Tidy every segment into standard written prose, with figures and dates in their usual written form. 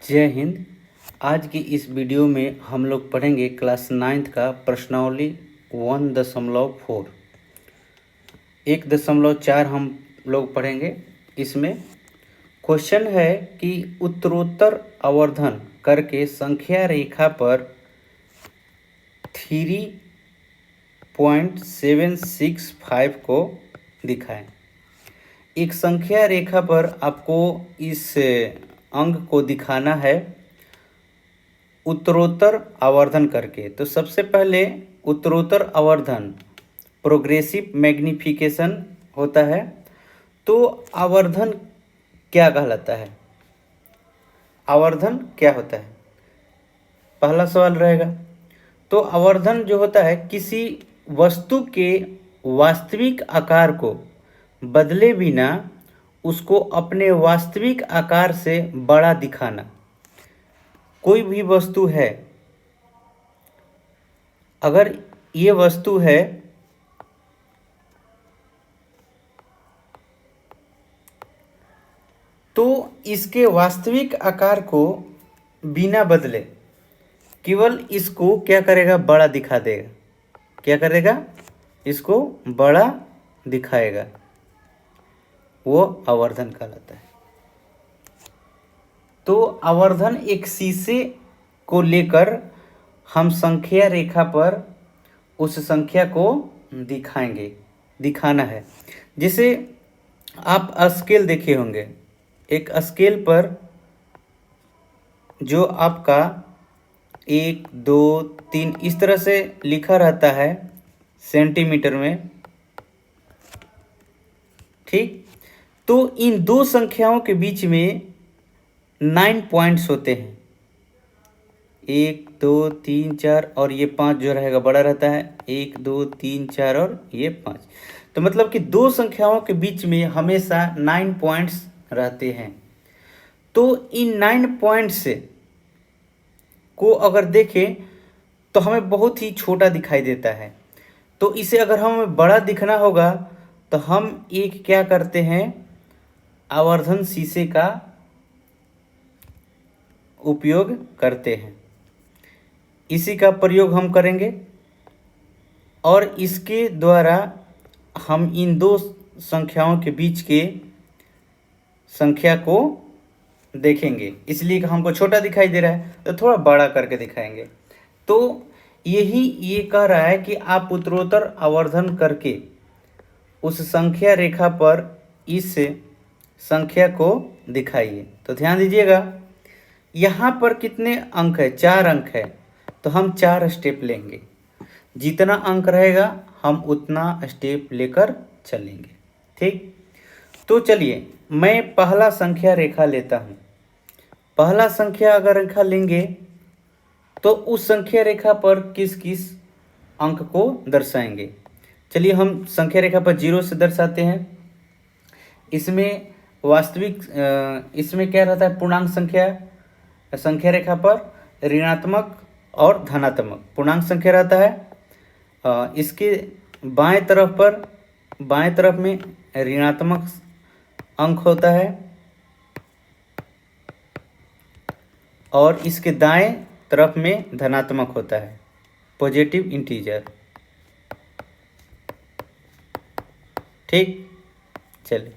जय हिंद। आज की इस वीडियो में हम लोग पढ़ेंगे क्लास 9th का प्रश्नावली 1.4 1.4 हम लोग पढ़ेंगे। इसमें क्वेश्चन है कि उत्तरोत्तर आवर्धन करके संख्या रेखा पर 3.765 को दिखाएं। एक संख्या रेखा पर आपको इस अंक को दिखाना है उत्तरोत्तर आवर्धन करके। तो सबसे पहले उत्तरोत्तर आवर्धन प्रोग्रेसिव मैग्निफिकेशन होता है। तो आवर्धन क्या कहलाता है, आवर्धन क्या होता है, पहला सवाल रहेगा। तो आवर्धन जो होता है किसी वस्तु के वास्तविक आकार को बदले बिना उसको अपने वास्तविक आकार से बड़ा दिखाना। कोई भी वस्तु है, अगर ये वस्तु है तो इसके वास्तविक आकार को बिना बदले केवल इसको क्या करेगा, बड़ा दिखा देगा। क्या करेगा, इसको बड़ा दिखाएगा, वो आवर्धन कहलाता है। तो आवर्धन एक शीशे को लेकर हम संख्या रेखा पर उस संख्या को दिखाएंगे, दिखाना है। जैसे आप स्केल देखे होंगे, एक स्केल पर जो आपका 1, 2, 3 इस तरह से लिखा रहता है सेंटीमीटर में, ठीक। तो इन दो संख्याओं के बीच में 9 पॉइंट्स होते हैं, 1, 2, 3, 4 और ये 5 जो रहेगा बड़ा रहता है, 1, 2, 3, 4 और ये 5। तो मतलब कि दो संख्याओं के बीच में हमेशा 9 पॉइंट्स रहते हैं। तो इन 9 पॉइंट्स को अगर देखें तो हमें बहुत ही छोटा दिखाई देता है। तो इसे अगर हमें बड़ा दिखना होगा तो हम एक क्या करते हैं, आवर्धन शीशे का उपयोग करते हैं। इसी का प्रयोग हम करेंगे और इसके द्वारा हम इन दो संख्याओं के बीच के संख्या को देखेंगे। इसलिए हमको छोटा दिखाई दे रहा है तो थोड़ा बड़ा करके दिखाएंगे। तो यही ये कह रहा है कि आप उत्तरोत्तर आवर्धन करके उस संख्या रेखा पर इस संख्या को दिखाइए। तो ध्यान दीजिएगा, यहाँ पर कितने अंक है, 4 अंक है। तो हम 4 स्टेप लेंगे, जितना अंक रहेगा हम उतना स्टेप लेकर चलेंगे, ठीक। तो चलिए मैं पहला संख्या रेखा लेता हूँ। पहला संख्या अगर रेखा लेंगे तो उस संख्या रेखा पर किस किस अंक को दर्शाएंगे। चलिए हम संख्या रेखा पर 0 से दर्शाते हैं। इसमें वास्तविक इसमें क्या रहता है, पूर्णांक संख्या रेखा पर ऋणात्मक और धनात्मक पूर्णांक संख्या रहता है। इसके बाएं तरफ में ऋणात्मक अंक होता है और इसके दाएं तरफ में धनात्मक होता है, पॉजिटिव इंटीजर, ठीक। चलिए,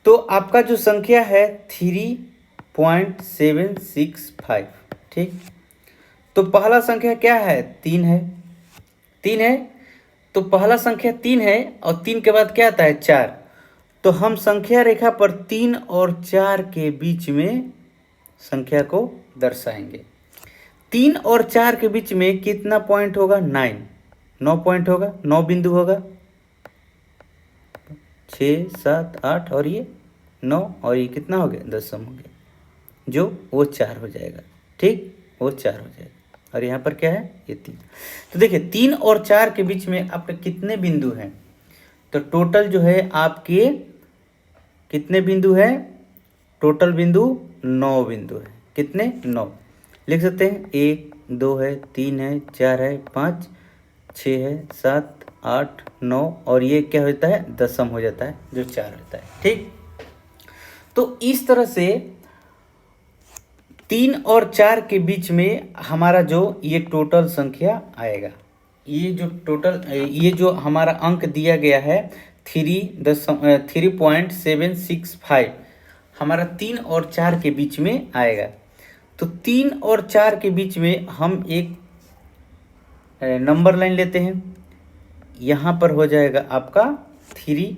तो आपका जो संख्या है 3.765, ठीक। तो पहला संख्या क्या है, 3 है। 3 है तो पहला संख्या 3 है और 3 के बाद क्या आता है, 4। तो हम संख्या रेखा पर 3 और 4 के बीच में संख्या को दर्शाएंगे। 3 और 4 के बीच में कितना पॉइंट होगा, 9 पॉइंट होगा, 9 बिंदु होगा। 6, 7, 8 और ये 9 और ये कितना हो गया, 10 हो गया, जो वो 4 हो जाएगा, ठीक। वो 4 हो जाएगा और यहाँ पर क्या है, ये 3। तो देखिए 3 और 4 के बीच में आपके कितने बिंदु हैं। तो टोटल जो है आपके कितने बिंदु हैं, टोटल बिंदु 9 बिंदु है। कितने, 9 लिख सकते हैं। 1, 2 है, 3 है, 4 है, 5, 6 है, 7, 8, 9 और ये क्या होता है, दशम हो जाता है, जो 4 होता है, ठीक। तो इस तरह से 3 और 4 के बीच में हमारा जो ये टोटल संख्या आएगा, ये जो हमारा अंक दिया गया है 3.765 हमारा 3 और 4 के बीच में आएगा। तो 3 और 4 के बीच में हम एक नंबर लाइन लेते हैं। यहाँ पर हो जाएगा आपका 3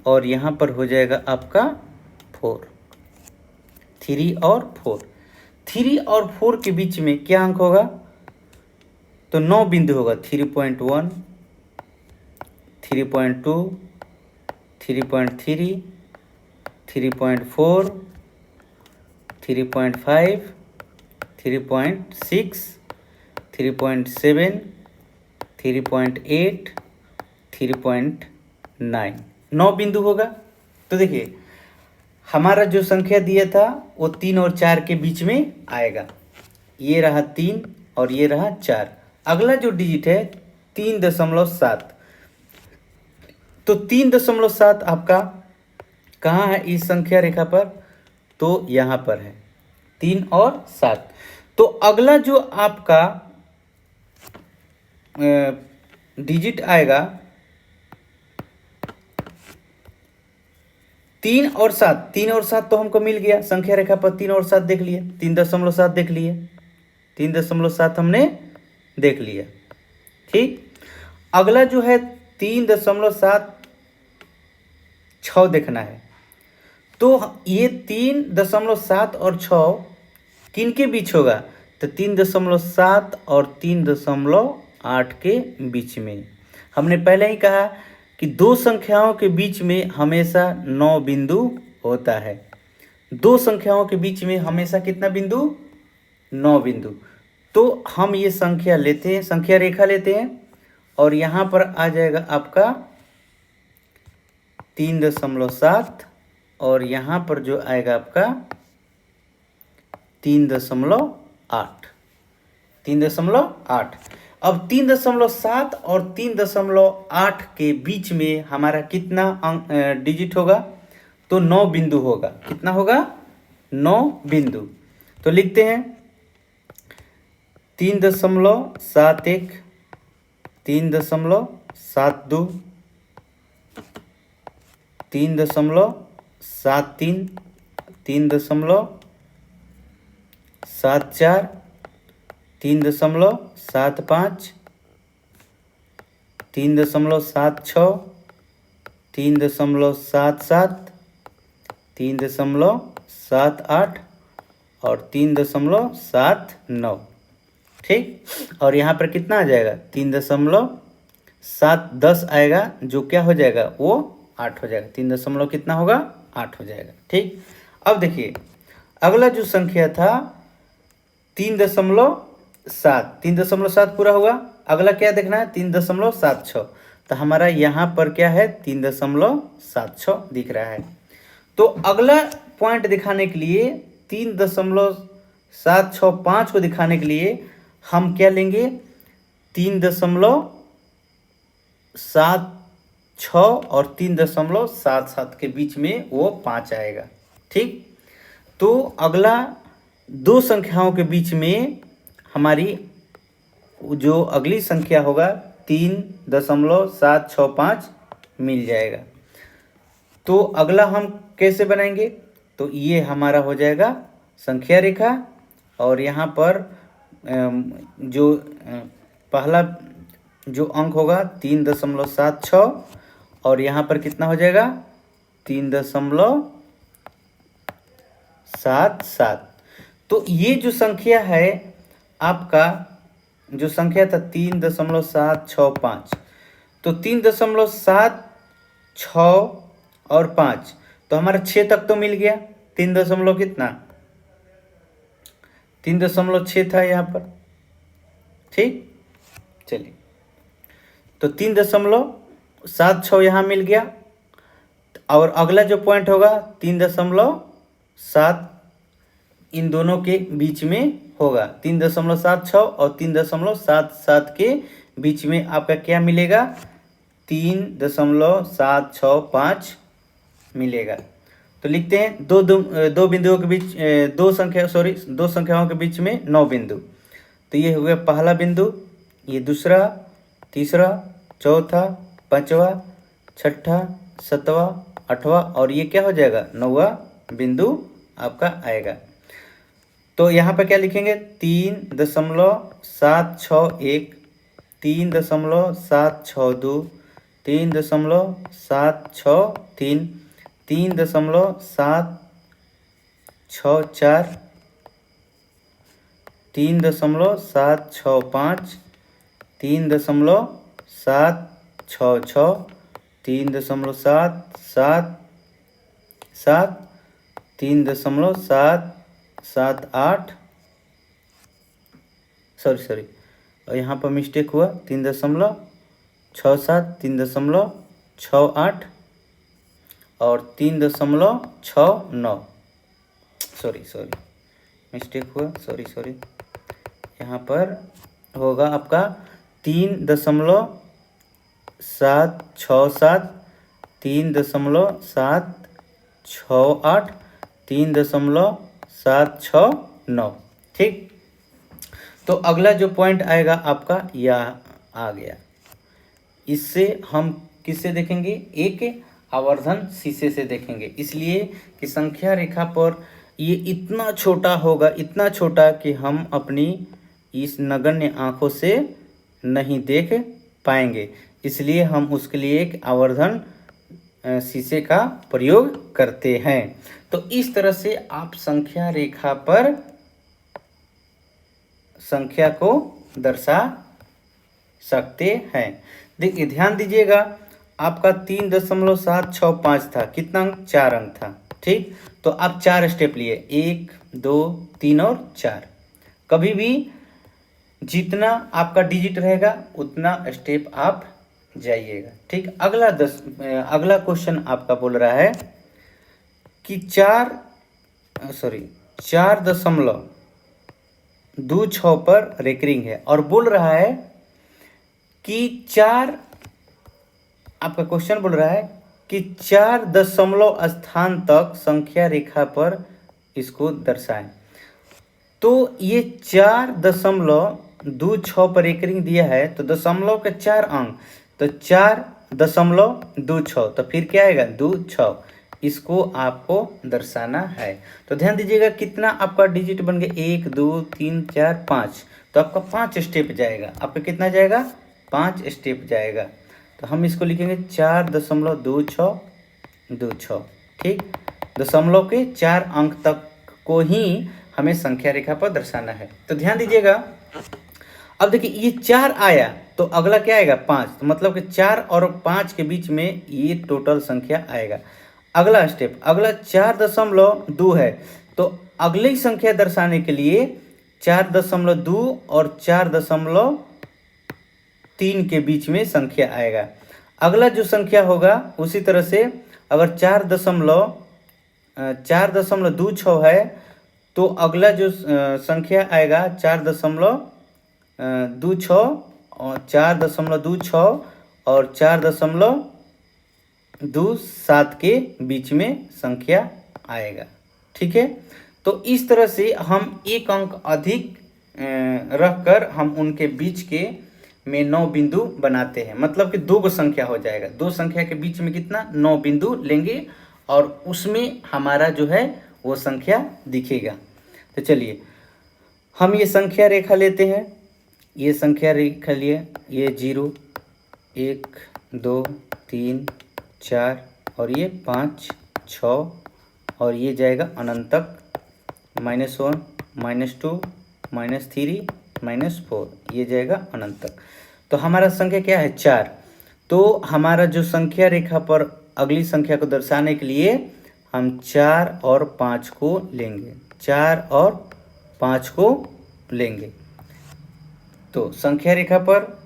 और यहाँ पर हो जाएगा आपका 4। 3 और 4, 3 और 4 के बीच में क्या अंक होगा? तो 9 बिंदु होगा। 3.1, 3.2, 3.3, 3.4, 3.5, 3.6, 3.7, 3.8, 3.9, 9 बिंदु होगा। तो देखिए हमारा जो संख्या दिया था वो 3 और 4 के बीच में आएगा। ये रहा 3 और ये रहा 4। अगला जो डिजिट है 3.7। तो 3.7 आपका कहाँ है इस संख्या रेखा पर? तो यहाँ पर है 3 और 7। तो अगला जो आपका डिजिट आएगा 3 और 7। 3 और 7 तो हमको मिल गया संख्या रेखा पर। 3 और 7 देख लिए, 3.7 देख लिए, 3.7 हमने देख लिया। ठीक, अगला जो है 3.76 देखना है। तो ये 3.7 और 6 किन के बीच होगा? तो 3.7 और 3.8 के बीच में। हमने पहले ही कहा कि दो संख्याओं के बीच में हमेशा 9 बिंदु होता है। दो संख्याओं के बीच में हमेशा कितना बिंदु? 9 बिंदु। तो हम ये संख्या लेते हैं, संख्या रेखा लेते हैं और यहाँ पर आ जाएगा आपका 3.7 और यहाँ पर जो आएगा आपका 3.8। 3.8। अब 3.7 और 3.8 के बीच में हमारा कितना डिजिट होगा? तो 9 बिंदु होगा। कितना होगा? 9 बिंदु। तो लिखते हैं 3.71, 3.72, 3.73, 3.74, 3.75, 3.76, 3.77, 3.78 और 3.79। ठीक, और यहाँ पर कितना आ जाएगा? 3.710 आएगा, जो क्या हो जाएगा? वो 8 हो जाएगा। 3 कितना होगा? 8 हो जाएगा। ठीक, अब देखिए अगला जो संख्या था 3.7। 3.7 पूरा हुआ। अगला क्या देखना है? 3.76। तो हमारा यहाँ पर क्या है? 3.76 दिख रहा है। तो अगला पॉइंट दिखाने के लिए 3.765 को दिखाने के लिए हम क्या लेंगे? 3.76 और 3.77 के बीच में वो 5 आएगा। ठीक, तो अगला दो संख्याओं के बीच में हमारी जो अगली संख्या होगा 3.765 मिल जाएगा। तो अगला हम कैसे बनाएंगे? तो ये हमारा हो जाएगा संख्या रेखा और यहाँ पर जो पहला जो अंक होगा 3.76 और यहाँ पर कितना हो जाएगा? 3.77। तो ये जो संख्या है आपका, जो संख्या था 3.765, तो 3.76 और 5, तो हमारा 6 तक तो मिल गया। 3 दशमलव कितना? 3.6 था यहाँ पर। ठीक, चलिए, तो 3.76 यहाँ मिल गया और अगला जो पॉइंट होगा 3.7 इन दोनों के बीच में होगा। 3.76 और 3.77 के बीच में आपका क्या मिलेगा? 3.765 मिलेगा। तो लिखते हैं दो बिंदुओं के बीच दो संख्याओं के बीच में 9 बिंदु। तो ये हो गया पहला बिंदु, ये दूसरा, तीसरा, चौथा, पांचवा, छठा, सातवां, आठवां और ये क्या हो जाएगा 9वां बिंदु आपका आएगा। तो यहाँ पर क्या लिखेंगे 3.761, 3.762, 3.763, 3.764, 3.765, 3.766, 3.777, 3.778, सॉरी और यहाँ पर मिस्टेक हुआ 3.67, 3.68 और 3.69, सॉरी मिस्टेक हुआ, सॉरी यहाँ पर होगा आपका 3.767, 3.768, 3.769। ठीक, तो अगला जो पॉइंट आएगा आपका यह आ गया। इससे हम किससे देखेंगे, एक आवर्धन शीशे से देखेंगे, इसलिए कि संख्या रेखा पर ये इतना छोटा होगा, इतना छोटा कि हम अपनी इस नगण्य आँखों से नहीं देख पाएंगे, इसलिए हम उसके लिए एक आवर्धन शीशे का प्रयोग करते हैं। तो इस तरह से आप संख्या रेखा पर संख्या को दर्शा सकते हैं। देखिए ध्यान दीजिएगा, आपका 3.765 था, कितना अंक 4 अंक था। ठीक, तो आप 4 स्टेप लिए, 1 2 3 और 4। कभी भी जितना आपका डिजिट रहेगा उतना स्टेप आप जाइएगा। ठीक, अगला क्वेश्चन आपका बोल रहा है कि 4.26 पर रेकरिंग है और बोल रहा है कि आपका क्वेश्चन बोल रहा है कि 4 दशमलव स्थान तक संख्या रेखा पर इसको दर्शाएं। तो ये 4.26 पर रेकरिंग दिया है, तो दशमलव के 4 अंक, तो 4.26, तो फिर क्या आएगा 26, इसको आपको दर्शाना है। तो ध्यान दीजिएगा कितना आपका डिजिट बन गया, 1 2 3 4 5, तो आपका 5 स्टेप जाएगा, आपका कितना जाएगा 5 स्टेप जाएगा। तो हम इसको लिखेंगे 4.2626। ठीक, दशमलव के 4 अंक तक को ही हमें संख्या रेखा पर दर्शाना है। तो ध्यान दीजिएगा, अब देखिए ये 4 आया तो अगला क्या आएगा 5, तो मतलब कि 4 और 5 के बीच में ये टोटल संख्या आएगा। अगला स्टेप, अगला 4.2 है, तो अगली संख्या दर्शाने के लिए 4.2 और 4.3 के बीच में संख्या आएगा। अगला जो संख्या होगा उसी तरह से, अगर 4.26 है तो अगला जो संख्या आएगा 4.26 और 4.26 और 4.27 के बीच में संख्या आएगा। ठीक है, तो इस तरह से हम एक अंक अधिक रखकर हम उनके बीच के में 9 बिंदु बनाते हैं, मतलब कि 2 संख्या हो जाएगा, 2 संख्या के बीच में कितना 9 बिंदु लेंगे और उसमें हमारा जो है वो संख्या दिखेगा। तो चलिए हम ये संख्या रेखा लेते हैं, ये संख्या रेखा लिए, ये 0 1 2 3 4 और ये 5 6 और ये जाएगा अनंत तक, -1 -2 -3 -4, ये जाएगा अनंत तक। तो हमारा संख्या क्या है 4। तो हमारा जो संख्या रेखा पर अगली संख्या को दर्शाने के लिए हम 4 और 5 को लेंगे, 4 और 5 को लेंगे। तो संख्या रेखा पर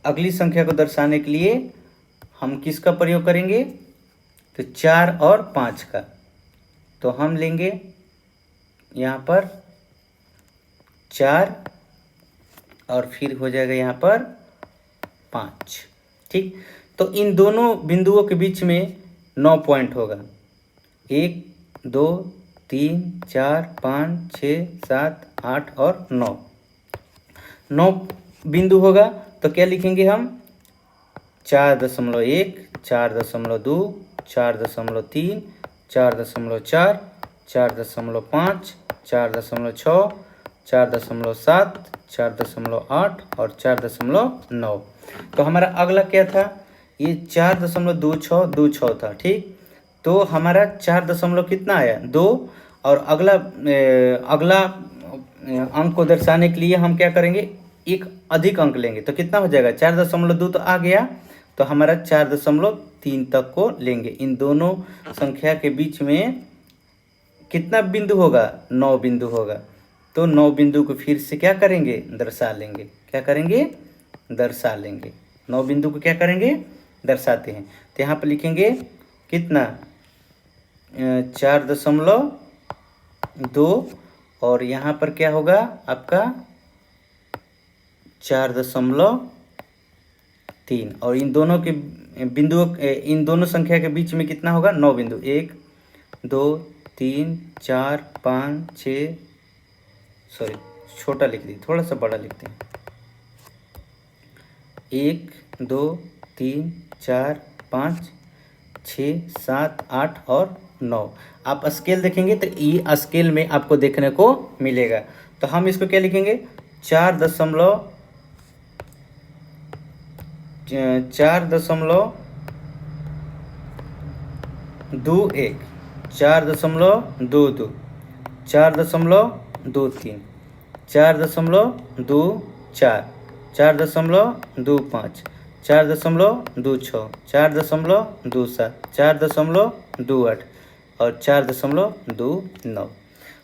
अगली संख्या को दर्शाने के लिए हम किसका प्रयोग करेंगे, तो 4 और 5 का। तो हम लेंगे यहाँ पर 4 और फिर हो जाएगा यहाँ पर 5। ठीक, तो इन दोनों बिंदुओं के बीच में 9 पॉइंट होगा, 1 2 3 4 5 6 7 8 और 9 9 बिंदु होगा। तो क्या लिखेंगे हम? 4.1 4.2 4.3 4.4 4.5 4.6 4.7 4.8 और 4.9। तो हमारा अगला क्या था? ये 4.26 था। ठीक, तो हमारा 4 कितना आया? 2। और अगला अंक को दर्शाने के लिए हम क्या करेंगे? एक अधिक अंक लेंगे। तो कितना हो जाएगा? 4.2 तो आ गया, तो हमारा 4.3 तक को लेंगे। इन दोनों संख्या के बीच में कितना बिंदु होगा? 9 बिंदु होगा। तो 9 बिंदु को फिर से क्या करेंगे? दर्शा लेंगे। क्या करेंगे? दर्शा लेंगे। 9 बिंदु को क्या करेंगे? दर्शाते हैं। तो यहाँ पर लिखेंगे कितना? 4.2 और यहाँ पर क्या होगा आपका? 4.3 और इन दोनों के इन दोनों संख्या के बीच में कितना होगा? 9 बिंदु। 1 2 3 4 5 6, सॉरी छोटा लिख दी, थोड़ा सा बड़ा लिखते हैं। 1 2 3 4 5 6 7 8 और 9। आप स्केल देखेंगे तो ये स्केल में आपको देखने को मिलेगा। तो हम इसको क्या लिखेंगे? 4.21 4.23 4.22 4.23 4.24 4.25 4.26 4.27 4.28 और 4.29।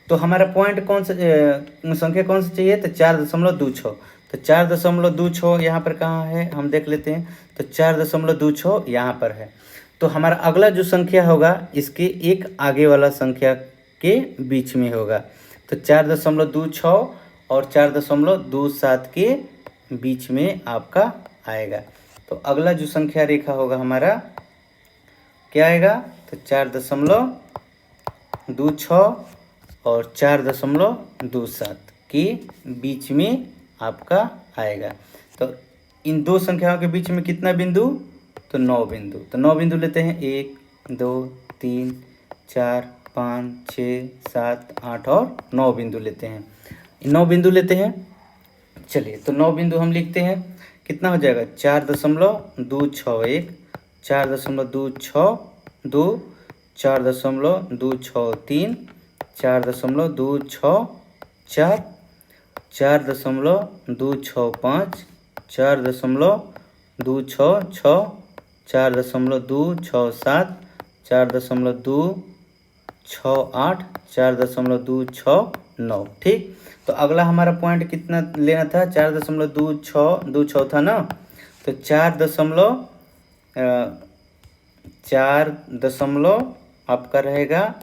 तो हमारा पॉइंट कौन सा संख्या कौन सा चाहिए? तो 4.26। तो 4.26 यहाँ पर कहाँ है हम देख लेते हैं। तो 4.26 यहाँ पर है। तो हमारा अगला जो संख्या होगा इसके एक आगे वाला संख्या के बीच में होगा। तो 4.26 और 4.27 के बीच में आपका आएगा। तो अगला जो संख्या रेखा होगा हमारा क्या आएगा? तो 4.26 और 4.27 के बीच में आपका आएगा। तो इन दो संख्याओं के बीच में कितना बिंदु? तो 9 बिंदु। तो 9 बिंदु लेते हैं। 1 2 3 4 5 6 7 8 और 9 बिंदु लेते हैं। 9 बिंदु लेते हैं। चलिए, तो 9 बिंदु हम लिखते हैं। कितना हो जाएगा? 4.261 4.262 4.263 4.264 4.265 4.266 4.267 4.268 4.269। ठीक, तो अगला हमारा पॉइंट कितना लेना था? 4.26 था ना। तो 4 आपका रहेगा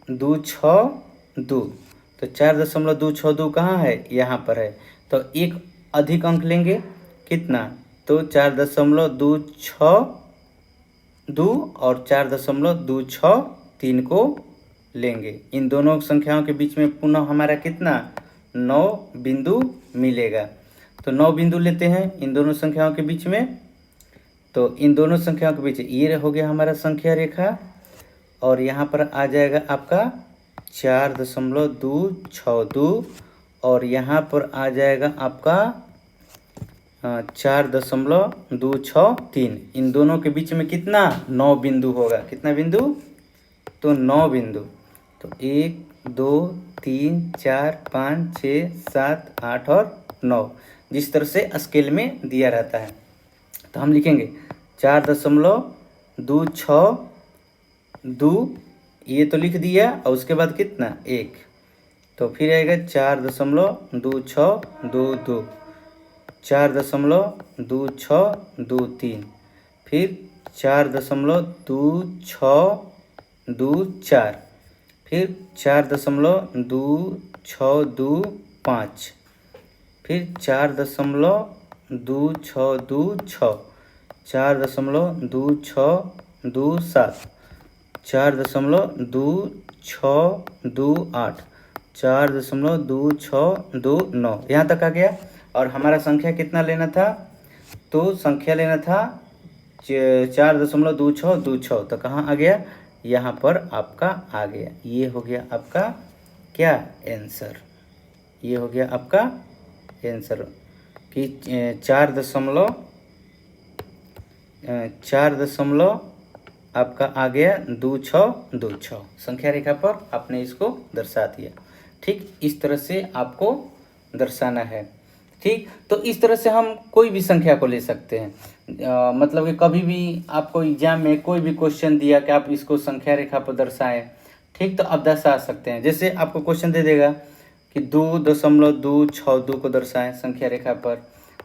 262। तो 4.262 कहाँ है? यहाँ पर है। तो एक अधिक अंक लेंगे। कितना? तो 4.262 और 4.263 को लेंगे। इन दोनों संख्याओं के बीच में पुनः हमारा कितना? 9 बिंदु मिलेगा। तो 9 बिंदु लेते हैं इन दोनों संख्याओं के बीच में। तो इन दोनों संख्याओं के बीच ये हो गया हमारा संख्या रेखा, और यहाँ पर आ जाएगा आपका 4.262 और यहाँ पर आ जाएगा आपका 4.263। इन दोनों के बीच में कितना? 9 बिंदु होगा। कितना बिंदु? तो 9 बिंदु। तो 1 2 3 4 5 6 7 8 और 9, जिस तरह से स्केल में दिया रहता है। तो हम लिखेंगे 4.262, ये तो लिख दिया, और उसके बाद कितना? 1। तो फिर आएगा 4.2622 4.2623, फिर 4.2624, फिर 4.2625, फिर 4.2626, 4.2627, 4.2628, 4.2629, यहाँ तक आ गया। और हमारा संख्या कितना लेना था, तो संख्या लेना था 4.2626, तो कहाँ आ गया, यहाँ पर आपका आ गया। ये हो गया आपका क्या आंसर, ये हो गया आपका आंसर कि 4 दशमलव आपका आ गया 2626, संख्या रेखा पर आपने इसको दर्शा दिया। ठीक, इस तरह से आपको दर्शाना है। ठीक, तो इस तरह से हम कोई भी संख्या को ले सकते हैं। मतलब कि कभी भी आपको एग्जाम में कोई भी क्वेश्चन दिया कि आप इसको संख्या रेखा पर दर्शाएं, ठीक, तो आप दर्शा सकते हैं। जैसे आपको क्वेश्चन दे देगा कि 2.262 को दर्शाएं संख्या रेखा पर,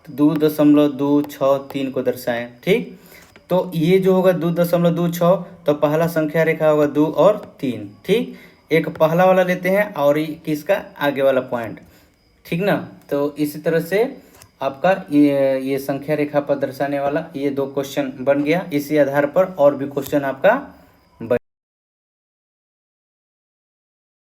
तो 2.263 को दर्शाएं। ठीक, तो ये जो होगा 2.26, तो पहला संख्या रेखा होगा 2 और 3। ठीक, एक पहला वाला लेते हैं और किसका आगे वाला पॉइंट, ठीक ना। तो इसी तरह से आपका ये संख्या रेखा पर दर्शाने वाला ये 2 क्वेश्चन बन गया। इसी आधार पर और भी क्वेश्चन आपका